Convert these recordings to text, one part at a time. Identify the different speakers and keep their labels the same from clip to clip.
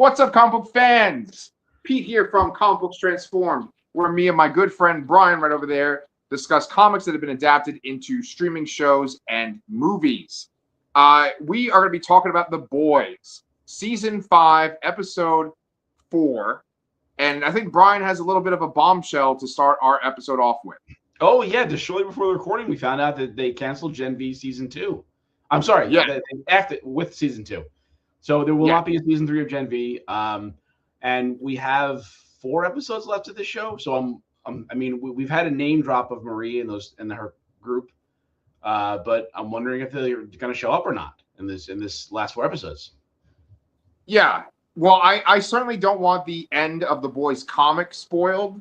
Speaker 1: What's up, comic book fans? Pete here from Comic Books Transformed, where me and my good friend Brian right over there discuss comics that have been adapted into streaming shows and movies. We are going to be talking about The Boys, Season 5, Episode 4. And I think Brian has a little bit of a bombshell to start our episode off with.
Speaker 2: Oh, yeah. Just shortly before the recording, we found out that they canceled Gen V Season 2. I'm sorry.
Speaker 1: Yeah.
Speaker 2: They acted with Season 2. So there will not be a Season 3 of Gen V. And we have 4 episodes left of the show. So we've had a name drop of Marie and her group. But I'm wondering if they're going to show up or not in this last 4 episodes.
Speaker 1: Yeah. Well, I certainly don't want the end of The Boys comic spoiled,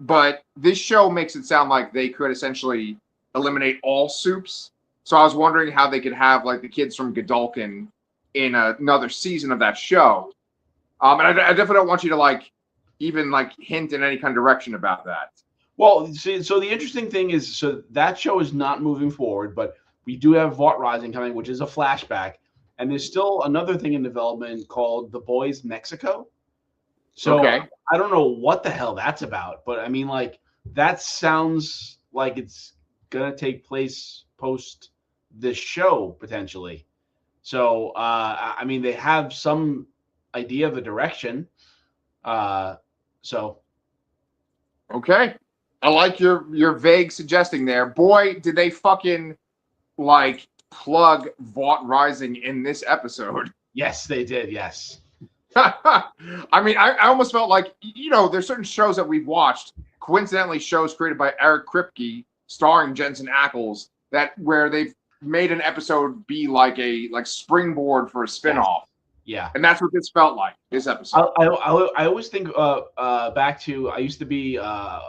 Speaker 1: but this show makes it sound like they could essentially eliminate all soups. So I was wondering how they could have like the kids from Godolkin in another season of that show. And I definitely don't want you to even hint in any kind of direction about that.
Speaker 2: Well, see, so the interesting thing is, so that show is not moving forward, but we do have Vought Rising coming, which is a flashback. And there's still another thing in development called The Boys Mexico. So I don't know what the hell that's about, but I mean, that sounds like it's going to take place post this show potentially. So, they have some idea of the direction.
Speaker 1: Okay. I like your vague suggesting there. Boy, did they fucking plug Vought Rising in this episode.
Speaker 2: Yes, they did. Yes.
Speaker 1: I almost felt like, there's certain shows that we've watched, coincidentally shows created by Eric Kripke, starring Jensen Ackles, where they've made an episode be like a springboard for a spinoff.
Speaker 2: Yeah.
Speaker 1: And that's what this felt like, this episode.
Speaker 2: I always think back to, I used to be a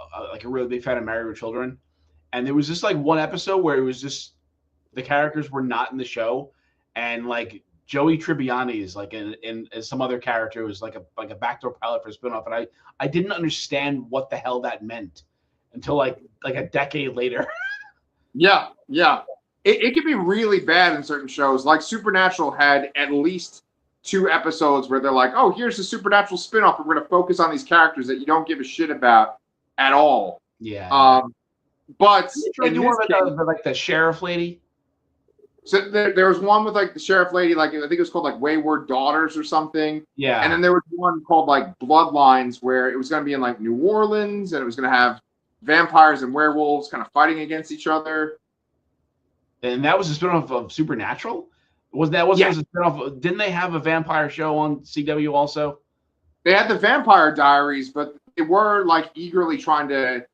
Speaker 2: really big fan of Married with Children. And there was just one episode where it was just the characters were not in the show. And Joey Tribbiani is in as some other character was like a backdoor pilot for a spinoff. And I didn't understand what the hell that meant until like a decade later.
Speaker 1: Yeah. It can be really bad in certain shows. Like Supernatural had at least 2 episodes where they're like, oh, here's the Supernatural spinoff. We're going to focus on these characters that you don't give a shit about at all.
Speaker 2: Yeah.
Speaker 1: But
Speaker 2: you want the sheriff lady?
Speaker 1: So there was one with the sheriff lady, I think it was called Wayward Daughters or something.
Speaker 2: Yeah.
Speaker 1: And then there was one called Bloodlines, where it was going to be in New Orleans, and it was going to have vampires and werewolves kind of fighting against each other.
Speaker 2: And that was a spinoff of Supernatural? A spinoff? Didn't they have a vampire show on CW also?
Speaker 1: They had the Vampire Diaries, but they were eagerly trying to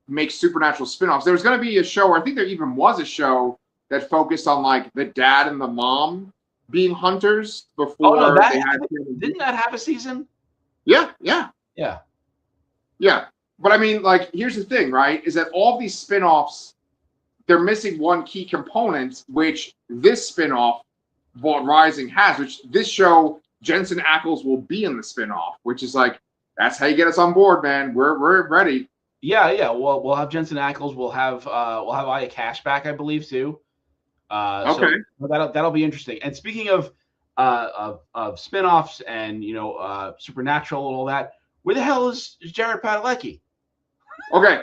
Speaker 1: make Supernatural spinoffs. There was going to be a show, or I think there even was a show that focused on the dad and the mom being hunters before they had.
Speaker 2: Didn't that have a season?
Speaker 1: Yeah. But here's the thing, right? Is that all these spinoffs, they're missing one key component, which this spinoff, Vought Rising, has. Which this show, Jensen Ackles will be in the spinoff, which is that's how you get us on board, man. We're ready.
Speaker 2: Yeah. Well, we'll have Jensen Ackles. We'll have Aya Cash back, I believe, too.
Speaker 1: Okay.
Speaker 2: So that'll be interesting. And speaking of spinoffs and Supernatural and all that, where the hell is Jared Padalecki?
Speaker 1: Okay.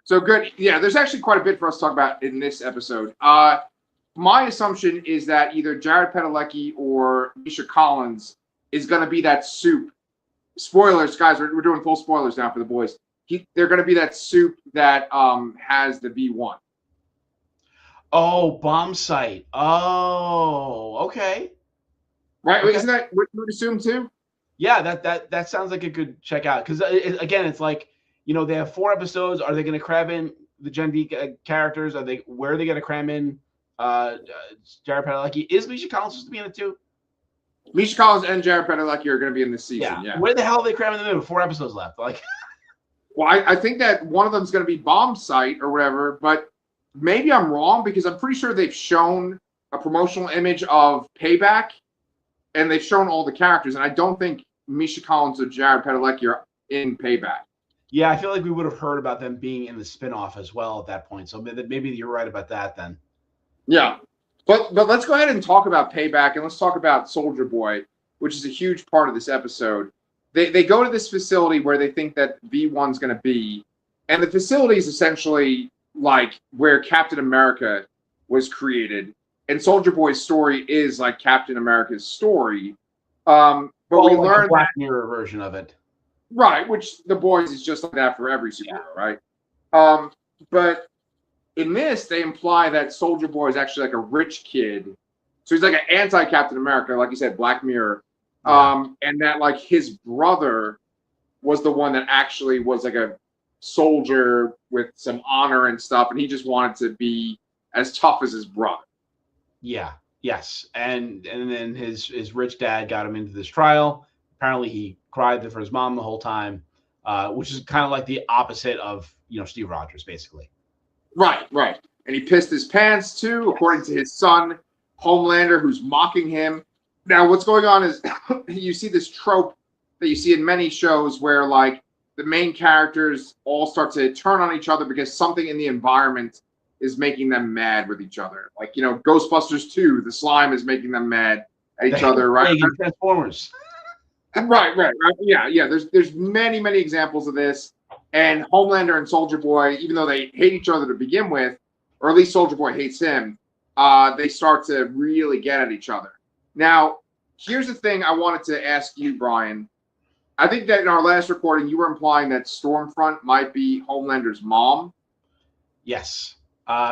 Speaker 1: So good. Yeah, there's actually quite a bit for us to talk about in this episode. My assumption is that either Jared Padalecki or Misha Collins is going to be that soup. Spoilers, guys. We're doing full spoilers now for The Boys. They're going to be that soup that has the V1.
Speaker 2: Oh, bomb site. Oh, okay.
Speaker 1: Right?
Speaker 2: Okay.
Speaker 1: Isn't that what you would assume too?
Speaker 2: Yeah, that sounds like a good check out. Because again, it's they have 4 episodes. Are they going to cram in the Gen V characters? Where are they going to cram in Jared Padalecki? Is Misha Collins supposed to be in it too?
Speaker 1: Misha Collins and Jared Padalecki are going to be in this season. Yeah.
Speaker 2: Where the hell are they cramming them in? 4 episodes left.
Speaker 1: Well, I think that one of them is going to be Bomb Site or whatever, but maybe I'm wrong, because I'm pretty sure they've shown a promotional image of Payback, and they've shown all the characters, and I don't think Misha Collins or Jared Padalecki are in Payback.
Speaker 2: Yeah, I feel like we would have heard about them being in the spinoff as well at that point. So maybe you're right about that then.
Speaker 1: Yeah. But let's go ahead and talk about Payback, and let's talk about Soldier Boy, which is a huge part of this episode. They go to this facility where they think that V1's going to be, and the facility is essentially like where Captain America was created, and Soldier Boy's story is like Captain America's story. But we
Speaker 2: like
Speaker 1: learn
Speaker 2: a Black Mirror version of it,
Speaker 1: right? Which The Boys is just like that for every superhero, right? But in this, they imply that Soldier Boy is actually like a rich kid, so he's like an anti-Captain America, like you said, Black Mirror. And that like his brother was the one that actually was like a soldier with some honor and stuff, and he just wanted to be as tough as his brother.
Speaker 2: Yeah. Yes. And then his rich dad got him into this trial. Apparently he cried for his mom the whole time, which is kind of like the opposite of, Steve Rogers, basically.
Speaker 1: Right. And he pissed his pants too, according to his son, Homelander, who's mocking him. Now, what's going on is you see this trope that you see in many shows where, like, the main characters all start to turn on each other because something in the environment is making them mad with each other. Like, Ghostbusters 2, the slime is making them mad at each other, right?
Speaker 2: Transformers.
Speaker 1: Right. Yeah. There's many examples of this. And Homelander and Soldier Boy, even though they hate each other to begin with, or at least Soldier Boy hates him, they start to really get at each other. Now, here's the thing I wanted to ask you, Brian. I think that in our last recording, you were implying that Stormfront might be Homelander's mom.
Speaker 2: Yes.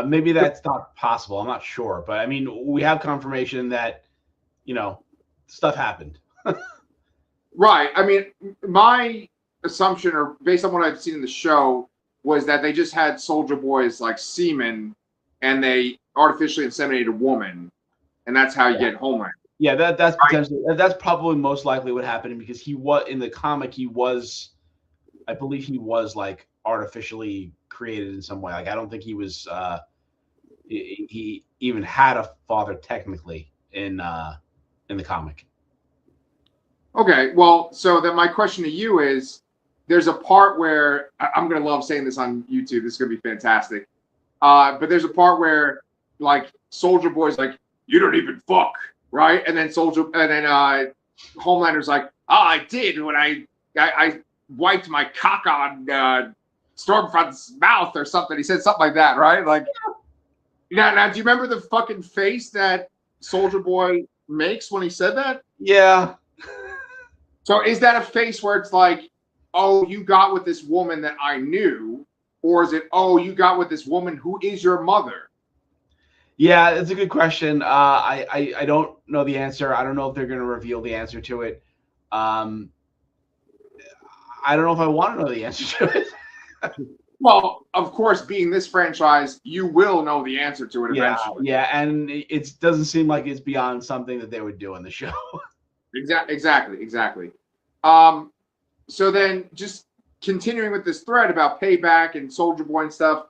Speaker 2: Maybe that's not possible. I'm not sure. But, I mean, we have confirmation that, stuff happened.
Speaker 1: Right. I mean, my assumption, or based on what I've seen in the show, was that they just had Soldier Boy's, like, semen, and they artificially inseminated a woman, and that's how you get Homelander.
Speaker 2: Yeah, that's potentially that's probably most likely what happened, because he was in the comic. I believe he was like artificially created in some way. Like I don't think he was. He even had a father technically in the comic.
Speaker 1: Okay, well, so then my question to you is: there's a part where I'm gonna love saying this on YouTube. This is gonna be fantastic. But there's a part where like Soldier Boy's like, "You don't even fuck." Right, and then Homelander's like, "Oh, I did when I wiped my cock on Stormfront's mouth or something." He said something like that, right? Like, now, do you remember the fucking face that Soldier Boy makes when he said that?
Speaker 2: Yeah.
Speaker 1: So is that a face where it's like, "Oh, you got with this woman that I knew," or is it, "Oh, you got with this woman who is your mother"?
Speaker 2: Yeah, it's a good question. I don't know the answer. I don't know if they're going to reveal the answer to it. I don't know if I want to know the answer to it.
Speaker 1: Well, of course, being this franchise, you will know the answer to it eventually.
Speaker 2: Yeah, and it doesn't seem like it's beyond something that they would do in the show.
Speaker 1: Exactly. So then, just continuing with this thread about Payback and Soldier Boy and stuff,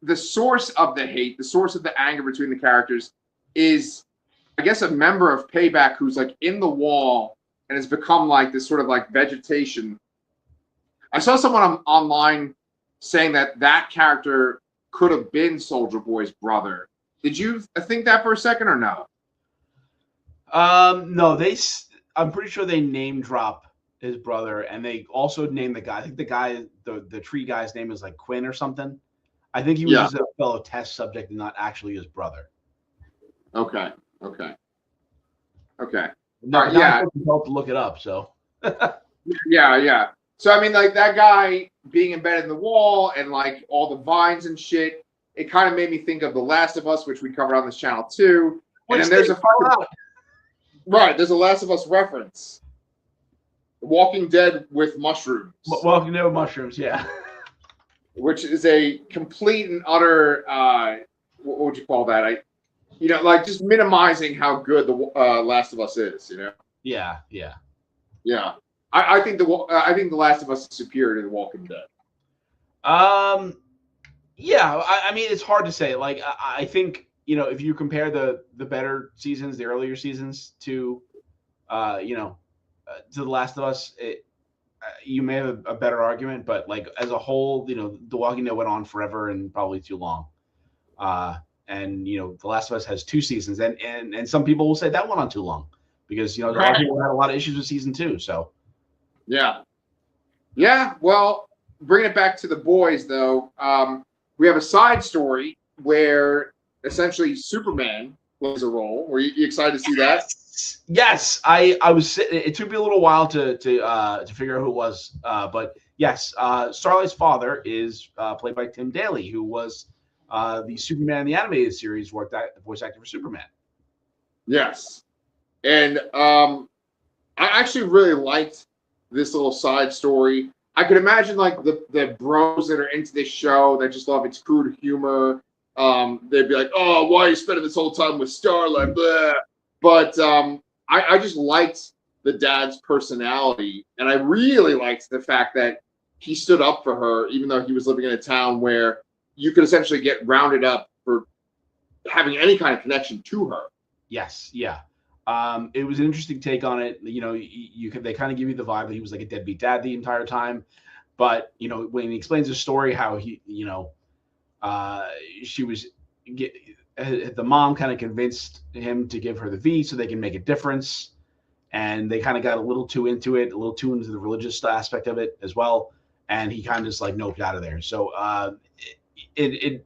Speaker 1: the source of the hate, the source of the anger between the characters is, I guess, a member of Payback who's like in the wall and has become like this sort of like vegetation. I saw someone online saying that character could have been Soldier Boy's brother. Did you think that for a second or no?
Speaker 2: No, I'm pretty sure they name drop his brother, and they also name the guy. I think the tree guy's name is like Quinn or something. I think he was just a fellow test subject and not actually his brother.
Speaker 1: Okay.
Speaker 2: No, yeah. Help to look it up. So.
Speaker 1: Yeah. So I mean, like that guy being embedded in the wall and like all the vines and shit, it kind of made me think of The Last of Us, which we covered on this channel too. And then there's there's a Last of Us reference. Walking Dead with mushrooms.
Speaker 2: Walking Dead with mushrooms, yeah.
Speaker 1: Which is a complete and utter, what would you call that? Like just minimizing how good the Last of Us is.
Speaker 2: Yeah.
Speaker 1: I think the Last of Us is superior to The Walking Dead.
Speaker 2: Yeah. I mean, it's hard to say. Like, I think if you compare the better seasons, the earlier seasons to, to The Last of Us, you may have a better argument, but like as a whole, The Walking Dead went on forever and probably too long. And The Last of Us has 2 seasons, and some people will say that went on too long. because a lot of people had a lot of issues with season 2. So
Speaker 1: yeah. Well, bringing it back to the boys, though, we have a side story where essentially Superman plays a role. Were you excited to see that?
Speaker 2: Yes, I was. It took me a little while to figure out who it was, but yes, Starlight's father is played by Tim Daly, who was the Superman in the animated series, voice actor for Superman.
Speaker 1: Yes, and I actually really liked this little side story. I could imagine like the bros that are into this show that just love its crude humor. They'd be like, "Oh, why are you spending this whole time with Starlight?" Blah. But I just liked the dad's personality, and I really liked the fact that he stood up for her, even though he was living in a town where you could essentially get rounded up for having any kind of connection to her.
Speaker 2: Yes, yeah. It was an interesting take on it. They kind of give you the vibe that he was like a deadbeat dad the entire time, but when he explains the story, how she was the mom kind of convinced him to give her the V so they can make a difference, and they kind of got a little too into it, a little too into the religious aspect of it as well, and he kind of just like noped out of there. So it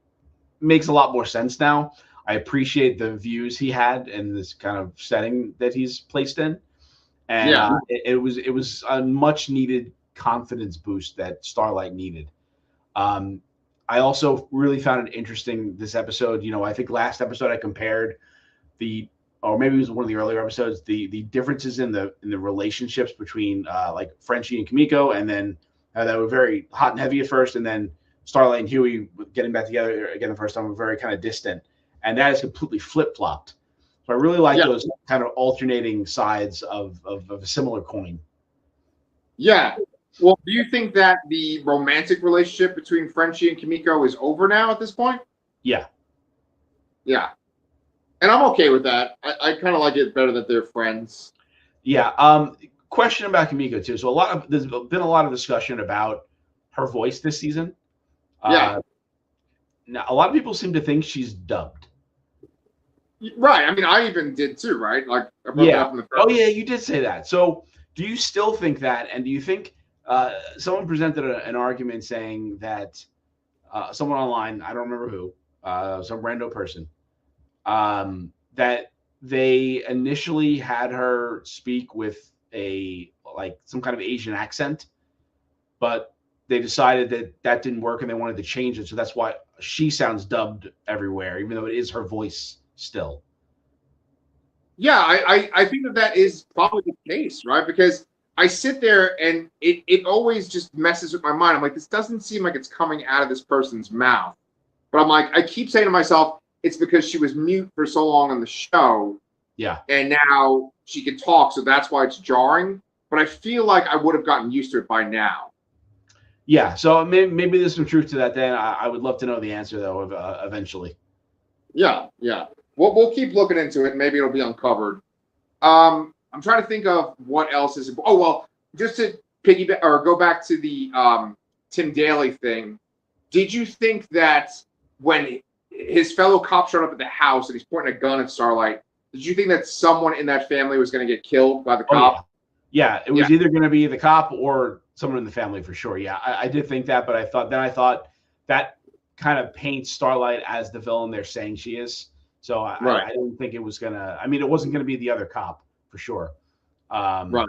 Speaker 2: makes a lot more sense now. I appreciate the views he had in this kind of setting that he's placed in, and it was a much needed confidence boost that Starlight needed. I also really found it interesting this episode. I think last episode I compared or maybe it was one of the earlier episodes, the differences in the relationships between like Frenchie and Kimiko, and then that were very hot and heavy at first, and then Starlight and Huey getting back together again the first time were very kind of distant, and that is completely flip flopped. So I really like those kind of alternating sides of a similar coin.
Speaker 1: Yeah. Well, do you think that the romantic relationship between Frenchie and Kimiko is over now at this point?
Speaker 2: Yeah.
Speaker 1: Yeah. And I'm okay with that. I kind of like it better that they're friends.
Speaker 2: Yeah. Question about Kimiko too. So there's been a lot of discussion about her voice this season.
Speaker 1: Yeah.
Speaker 2: Now a lot of people seem to think she's dubbed.
Speaker 1: Right. I mean, I even did too, right? Like, I brought that up in the first.
Speaker 2: Oh yeah, you did say that. So do you still think that? And do you think someone presented an argument saying that someone online, I don't remember who, some rando person, that they initially had her speak with some kind of Asian accent, but they decided that didn't work and they wanted to change it. So that's why she sounds dubbed everywhere, even though it is her voice still.
Speaker 1: Yeah, I think that is probably the case, right? Because I sit there and it always just messes with my mind. I'm like, this doesn't seem like it's coming out of this person's mouth. But I'm like, I keep saying to myself, it's because she was mute for so long on the show.
Speaker 2: Yeah.
Speaker 1: And now she can talk, so that's why it's jarring. But I feel like I would have gotten used to it by now.
Speaker 2: Yeah, so maybe there's some truth to that. Then I would love to know the answer though, eventually.
Speaker 1: Yeah. We'll keep looking into it. Maybe it'll be uncovered. I'm trying to think of what else is. Oh well, just to piggyback or go back to the Tim Daly thing. Did you think that when his fellow cop showed up at the house and he's pointing a gun at Starlight, did you think that someone in that family was going to get killed by the cop?
Speaker 2: Oh, yeah, it was either going to be the cop or someone in the family for sure. Yeah, I did think that, but I thought that kind of paints Starlight as the villain they're saying she is. So I didn't think it was gonna. I mean, it wasn't gonna be the other cop for sure.
Speaker 1: Right.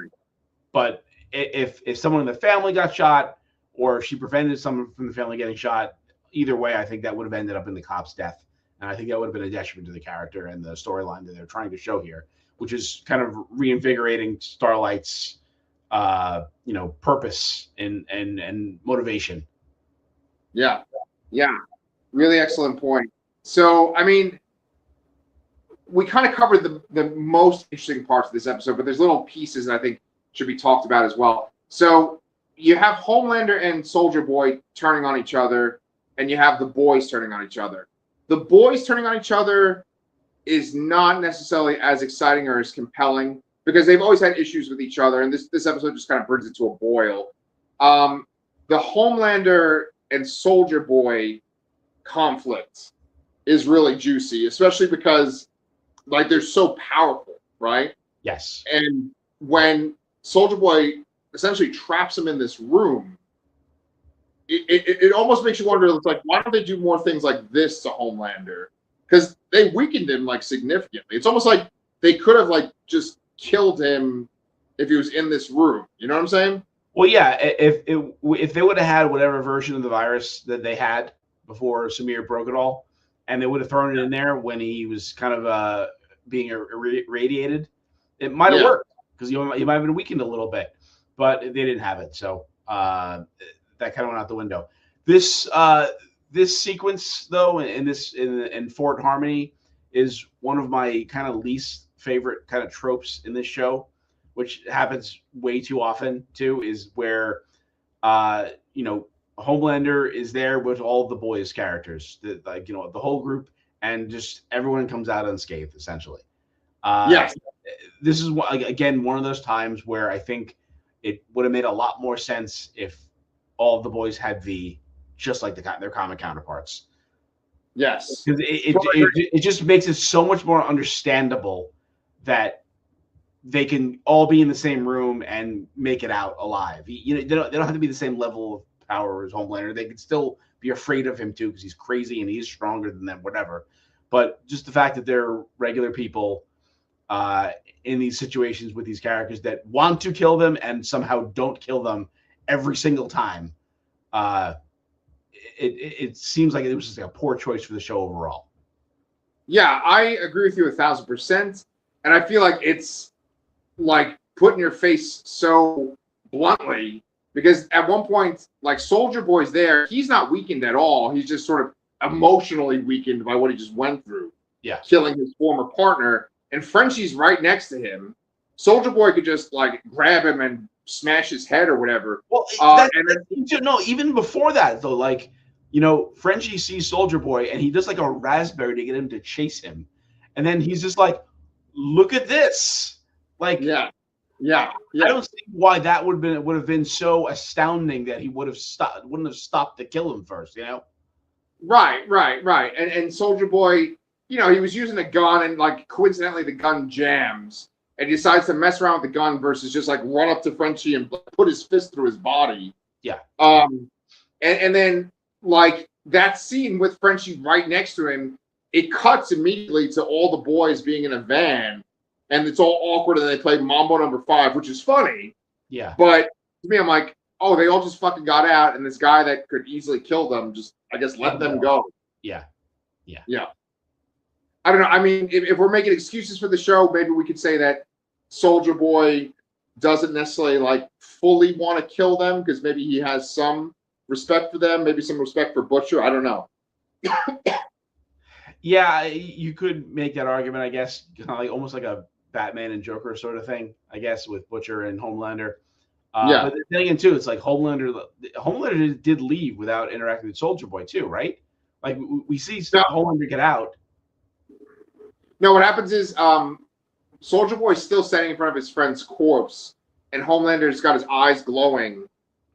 Speaker 2: But if someone in the family got shot, or if she prevented someone from the family getting shot, either way, I think that would have ended up in the cop's death, and I think that would have been a detriment to the character and the storyline that they're trying to show here, which is kind of reinvigorating Starlight's, purpose and motivation.
Speaker 1: Yeah. Really excellent point. So, I mean, we kind of covered the most interesting parts of this episode, but there's little pieces that I think should be talked about as well. So you have Homelander and Soldier Boy turning on each other, and you have the boys turning on each other. The boys turning on each other is not necessarily as exciting or as compelling because they've always had issues with each other, and this episode just kind of brings it to a boil. The Homelander and Soldier Boy conflict is really juicy, especially because they're so powerful, right?
Speaker 2: Yes.
Speaker 1: And when Soldier Boy essentially traps him in this room, it almost makes you wonder. It's like, why don't they do more things like this to Homelander? Because they weakened him like significantly. It's almost like they could have like just killed him if he was in this room. You know what I'm saying?
Speaker 2: Well, yeah. If they would have had whatever version of the virus that they had before Samir broke it all, and they would have thrown it in there when he was kind of being irradiated, it might have
Speaker 1: Yeah.
Speaker 2: worked because he might have been weakened a little bit, but they didn't have it, so that kind of went out the window. This sequence though in Fort Harmony is one of my kind of least favorite kind of tropes in this show, which happens way too often too, is where you know, Homelander is there with all of the boys' characters, like the whole group, and just everyone comes out unscathed essentially.
Speaker 1: Yes.
Speaker 2: This is again one of those times where I think it would have made a lot more sense if all of the boys had V, just like their comic counterparts.
Speaker 1: Yes.
Speaker 2: Because it just makes it so much more understandable that they can all be in the same room and make it out alive. They don't have to be the same level of power as Homelander. They can still be afraid of him too because he's crazy and he's stronger than them, whatever. But just the fact that they're regular people in these situations with these characters that want to kill them and somehow don't kill them every single time. It seems like it was just like a poor choice for the show overall.
Speaker 1: Yeah, I agree with you 1,000%. And I feel like it's like put in your face so bluntly because at one point, like Soldier Boy's there, he's not weakened at all. He's just sort of emotionally weakened by what he just went through.
Speaker 2: Yeah.
Speaker 1: Killing his former partner. And Frenchie's right next to him. Soldier Boy could just like grab him and smash his head or whatever.
Speaker 2: Well, no, even before that though, like, Frenchie sees Soldier Boy and he does like a raspberry to get him to chase him, and then he's just like, "Look at this!" Like,
Speaker 1: yeah.
Speaker 2: I don't see why that would have been so astounding that he wouldn't have stopped to kill him first,
Speaker 1: Right. And Soldier Boy, he was using a gun and like coincidentally the gun jams. And he decides to mess around with the gun versus just like run up to Frenchie and put his fist through his body.
Speaker 2: Yeah.
Speaker 1: And then like that scene with Frenchie right next to him, it cuts immediately to all the boys being in a van, and it's all awkward. And they play Mambo Number 5, which is funny.
Speaker 2: Yeah.
Speaker 1: But to me, I'm like, oh, they all just fucking got out, and this guy that could easily kill them just, I guess, let them go.
Speaker 2: Yeah.
Speaker 1: I don't know. I mean, if we're making excuses for the show, maybe we could say that Soldier Boy doesn't necessarily like fully want to kill them because maybe he has some respect for them, maybe some respect for Butcher. I don't know.
Speaker 2: Yeah, you could make that argument, I guess, like almost like a Batman and Joker sort of thing, I guess, with Butcher and Homelander.
Speaker 1: Yeah.
Speaker 2: But then again, too, it's like Homelander did leave without interacting with Soldier Boy, too, right? Like we see Homelander get out.
Speaker 1: No, what happens is Soldier Boy's still standing in front of his friend's corpse, and Homelander's got his eyes glowing,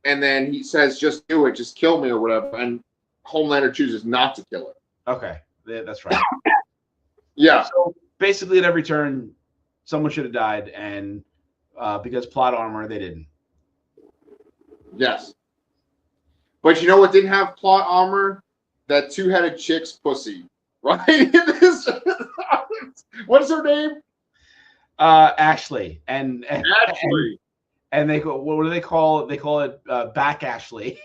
Speaker 1: and then he says, "Just do it, just kill me," or whatever, and Homelander chooses not to kill him.
Speaker 2: Okay, that's right.
Speaker 1: Yeah.
Speaker 2: So basically, at every turn, someone should have died, and because plot armor, they didn't.
Speaker 1: Yes. But you know what didn't have plot armor? That two-headed chick's pussy. Right? What's her name?
Speaker 2: Ashley. And
Speaker 1: Ashley.
Speaker 2: And they go, what do they call it? They call it Back Ashley.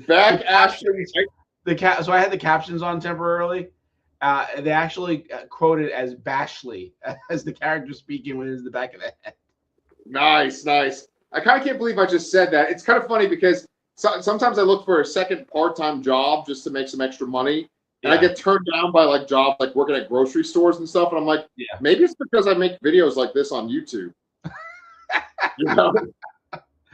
Speaker 1: Back Ashley.
Speaker 2: So I had the captions on temporarily. They actually quote it as Bashley, as the character speaking when it's the back of the head.
Speaker 1: Nice. I kind of can't believe I just said that. It's kind of funny because sometimes I look for a second part-time job just to make some extra money. And I get turned down by like jobs like working at grocery stores and stuff. And I'm like, maybe it's because I make videos like this on YouTube.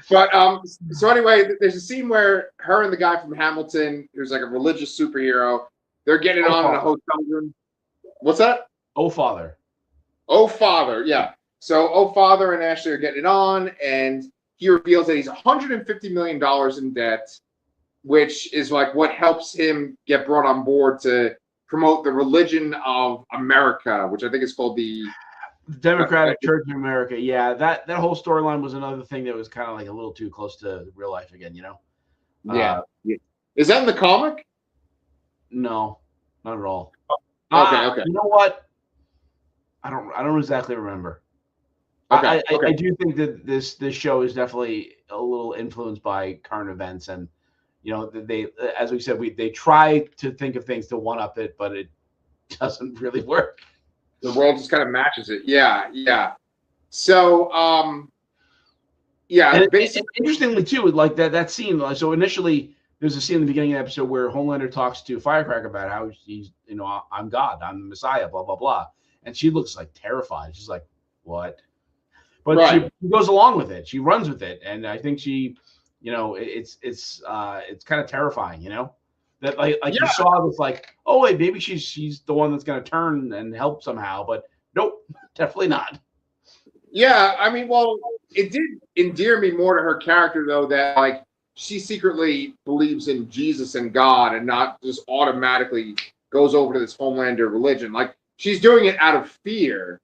Speaker 1: But so anyway, there's a scene where her and the guy from Hamilton, who's like a religious superhero, they're getting on in a hotel room. What's that?
Speaker 2: Oh, Father.
Speaker 1: Oh, Father. Yeah. So Oh, Father and Ashley are getting it on, and he reveals that he's $150 million in debt, which is like what helps him get brought on board to promote the religion of America, which I think is called the
Speaker 2: The Democratic Church in America. Yeah, that whole storyline was another thing that was kind of like a little too close to real life again.
Speaker 1: Yeah. Yeah. Is that in the comic?
Speaker 2: No, not at all.
Speaker 1: Okay. Okay.
Speaker 2: You know what? I don't exactly remember.
Speaker 1: Okay.
Speaker 2: I do think that this show is definitely a little influenced by current events, and they, as we said, they try to think of things to one up it, but it doesn't really work.
Speaker 1: The world just kind of matches it. Yeah. Yeah. So, yeah,
Speaker 2: and
Speaker 1: basically,
Speaker 2: interestingly too, like that scene. So initially, there's a scene in the beginning of the episode where Homelander talks to Firecracker about how he's, I'm God, I'm the Messiah, blah blah blah, and she looks like terrified. She's like, "What?" But
Speaker 1: right.
Speaker 2: she goes along with it. She runs with it, and I think she, it's kind of terrifying. That like you saw this, like, oh wait, maybe she's the one that's going to turn and help somehow, but nope, definitely not.
Speaker 1: Yeah, I mean, well, it did endear me more to her character though, that like she secretly believes in Jesus and God and not just automatically goes over to this Homelander religion. Like she's doing it out of fear,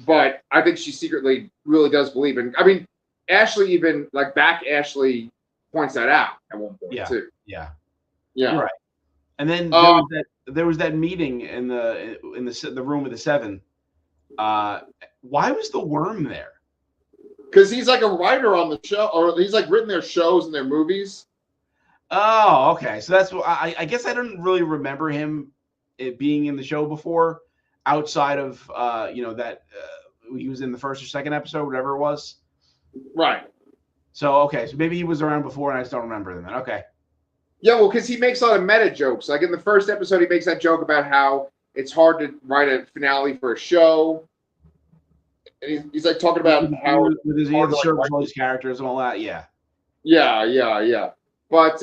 Speaker 1: but I think she secretly really does believe in. I mean, Ashley even like back Ashley points that out at one point too.
Speaker 2: Yeah.
Speaker 1: Yeah.
Speaker 2: Right. And then there was that meeting in the room with the seven. Why was the worm there?
Speaker 1: Because he's like a writer on the show, or he's like written their shows and their movies.
Speaker 2: Oh, okay. So that's what I guess I didn't really remember him being in the show before, outside of that he was in the first or second episode, whatever it was.
Speaker 1: Right.
Speaker 2: So okay, so maybe he was around before and I just don't remember them then. Okay.
Speaker 1: Yeah, well, because he makes a lot of meta jokes. Like in the first episode, he makes that joke about how it's hard to write a finale for a show. And he's like talking about how
Speaker 2: he had to serve all these characters and all that. Yeah.
Speaker 1: Yeah. But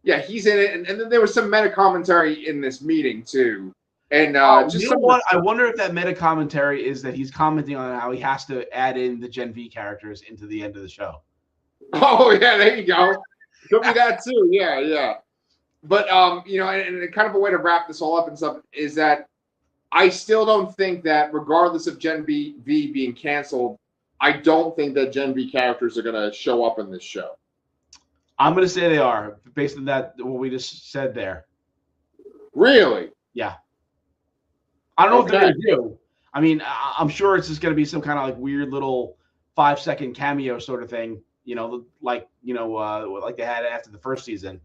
Speaker 1: yeah, he's in it, and then there was some meta commentary in this meeting too. And just
Speaker 2: you know what? I wonder if that meta commentary is that he's commenting on how he has to add in the Gen V characters into the end of the show.
Speaker 1: Oh yeah, there you go. Could be that too. Yeah. But and kind of a way to wrap this all up and stuff is that I still don't think that, regardless of Gen V being canceled, I don't think that Gen V characters are going to show up in this show.
Speaker 2: I'm going to say they are, based on that what we just said there.
Speaker 1: Really?
Speaker 2: Yeah. I don't know if they're going to do. I mean, I'm sure it's just going to be some kind of like weird little 5-second cameo sort of thing, like they had after the first season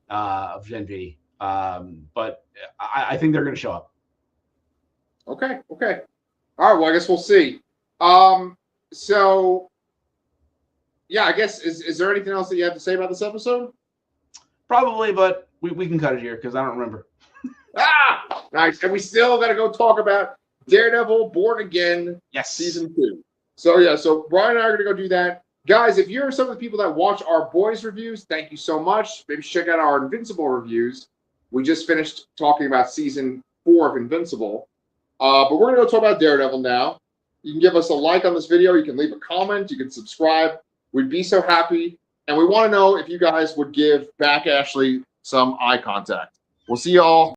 Speaker 2: of Gen V. But I think they're going to show up.
Speaker 1: Okay. All right. Well, I guess we'll see. So, yeah, I guess is there anything else that you have to say about this episode?
Speaker 2: Probably, but we can cut it here because I don't remember.
Speaker 1: Nice. And we still got to go talk about Daredevil Born Again, season 2. So Brian and I are going to go do that. Guys, if you're some of the people that watch our boys reviews, thank you so much. Maybe check out our Invincible reviews. We just finished talking about season 4 of Invincible. But we're going to go talk about Daredevil now. You can give us a like on this video. You can leave a comment. You can subscribe. We'd be so happy. And we want to know if you guys would give back Ashley some eye contact. We'll see y'all